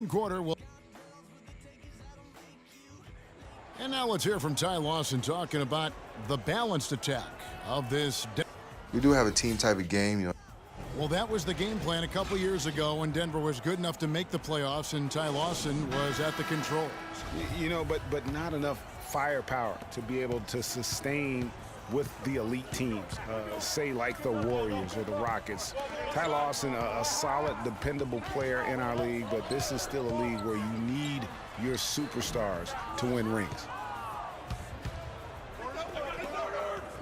Quarter will. And now let's hear from Ty Lawson talking about the balanced attack of this. We do have a team type of game, Well, that was the game plan a couple years ago when Denver was good enough to make the playoffs and Ty Lawson was at the controls. But not enough firepower to be able to sustain with the elite teams, say like the Warriors or the Rockets. Ty Lawson, a solid, dependable player in our league, but this is still a league where you need your superstars to win rings.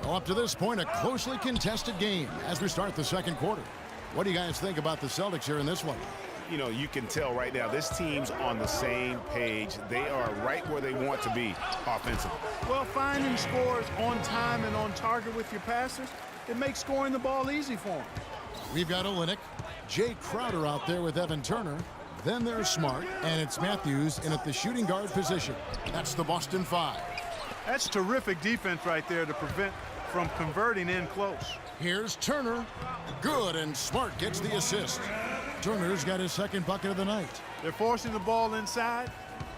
Well, up to this point, a closely contested game as we start the second quarter. What do you guys think about the Celtics here in this one? You can tell right now this team's on the same page. They are right where they want to be offensively. Well, finding scores on time and on target with your passers, it makes scoring the ball easy for them. We've got Olynyk, Jay Crowder out there with Evan Turner. Then there's Smart, and it's Matthews in at the shooting guard position. That's the Boston Five. That's terrific defense right there to prevent from converting in close. Here's Turner. Good, and Smart gets the assist. Turner's got his second bucket of the night. They're forcing the ball inside,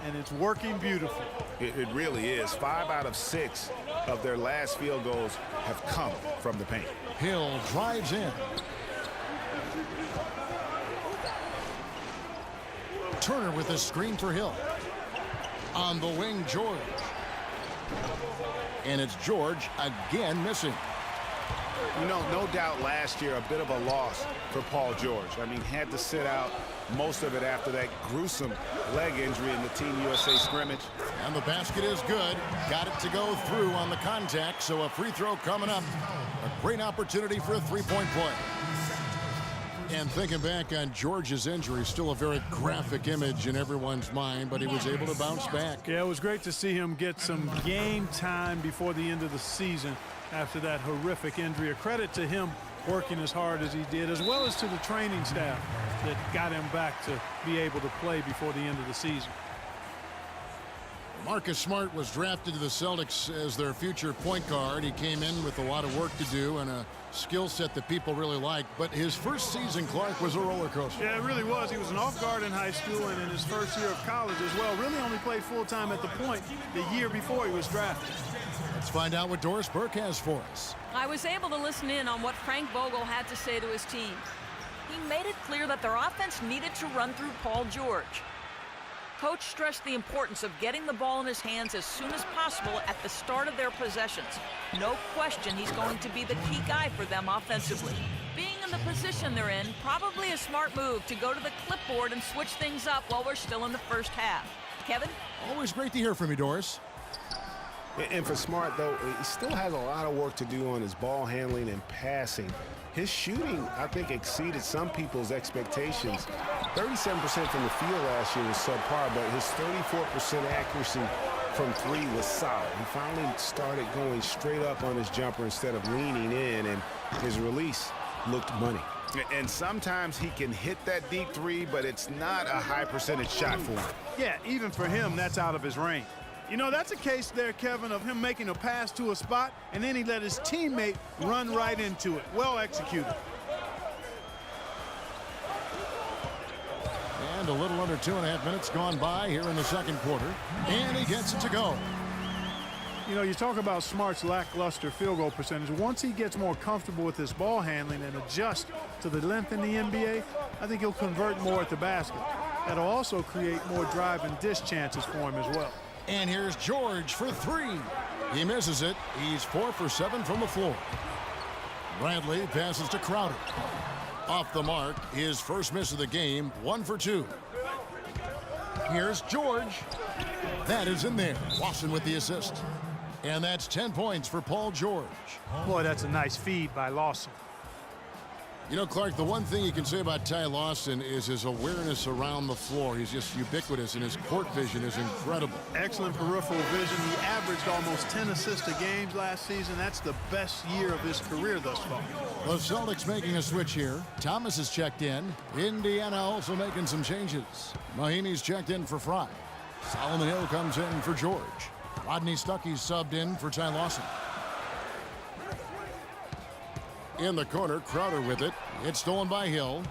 and it's working beautifully. It really is. 5 out of 6 of their last field goals have come from the paint. Hill drives in. Turner with a screen for Hill. On the wing, George. And it's George again missing. No doubt last year a bit of a loss for Paul George. I mean, had to sit out most of it after that gruesome leg injury in the Team USA scrimmage. And the basket is good. Got it to go through on the contact, so a free throw coming up. A great opportunity for a three-point play. And thinking back on George's injury, still a very graphic image in everyone's mind, but he was able to bounce back. Yeah, it was great to see him get some game time before the end of the season after that horrific injury. A credit to him working as hard as he did, as well as to the training staff that got him back to be able to play before the end of the season. Marcus Smart was drafted to the Celtics as their future point guard. He came in with a lot of work to do and a skill set that people really like. But his first season, Clark, was a roller coaster. Yeah, it really was. He was an off guard in high school and in his first year of college as well. Really only played full-time at the point the year before he was drafted. Let's find out what Doris Burke has for us. I was able to listen in on what Frank Vogel had to say to his team. He made it clear that their offense needed to run through Paul George. Coach stressed the importance of getting the ball in his hands as soon as possible at the start of their possessions. No question he's going to be the key guy for them offensively. Being in the position they're in, probably a smart move to go to the clipboard and switch things up while we're still in the first half. Kevin? Always great to hear from you, Doris. And for Smart, though, he still has a lot of work to do on his ball handling and passing. His shooting, I think, exceeded some people's expectations. 37% from the field last year was subpar, but his 34% accuracy from three was solid. He finally started going straight up on his jumper instead of leaning in, and his release looked money. And sometimes he can hit that deep three, but it's not a high percentage shot for him. Yeah, even for him, that's out of his range. That's a case there, Kevin, of him making a pass to a spot, and then he let his teammate run right into it. Well executed. And a little under 2.5 minutes gone by here in the second quarter. And he gets it to go. You talk about Smart's lackluster field goal percentage. Once he gets more comfortable with his ball handling and adjust to the length in the NBA, I think he'll convert more at the basket. That'll also create more drive and dish chances for him as well. And here's George for three. He misses it. He's 4 for 7 from the floor. Bradley passes to Crowder. Off the mark, his first miss of the game, 1 for 2. Here's George. That is in there. Lawson with the assist. And that's 10 points for Paul George. Boy, that's a nice feed by Lawson. Clark, the one thing you can say about Ty Lawson is his awareness around the floor. He's just ubiquitous, and his court vision is incredible. Excellent peripheral vision. He averaged almost 10 assists a game last season. That's the best year of his career thus far. The Celtics making a switch here. Thomas is checked in. Indiana also making some changes. Mahinmi's checked in for Fry. Solomon Hill comes in for George. Rodney Stuckey's subbed in for Ty Lawson. In the corner, Crowder with it. It's stolen by Hill.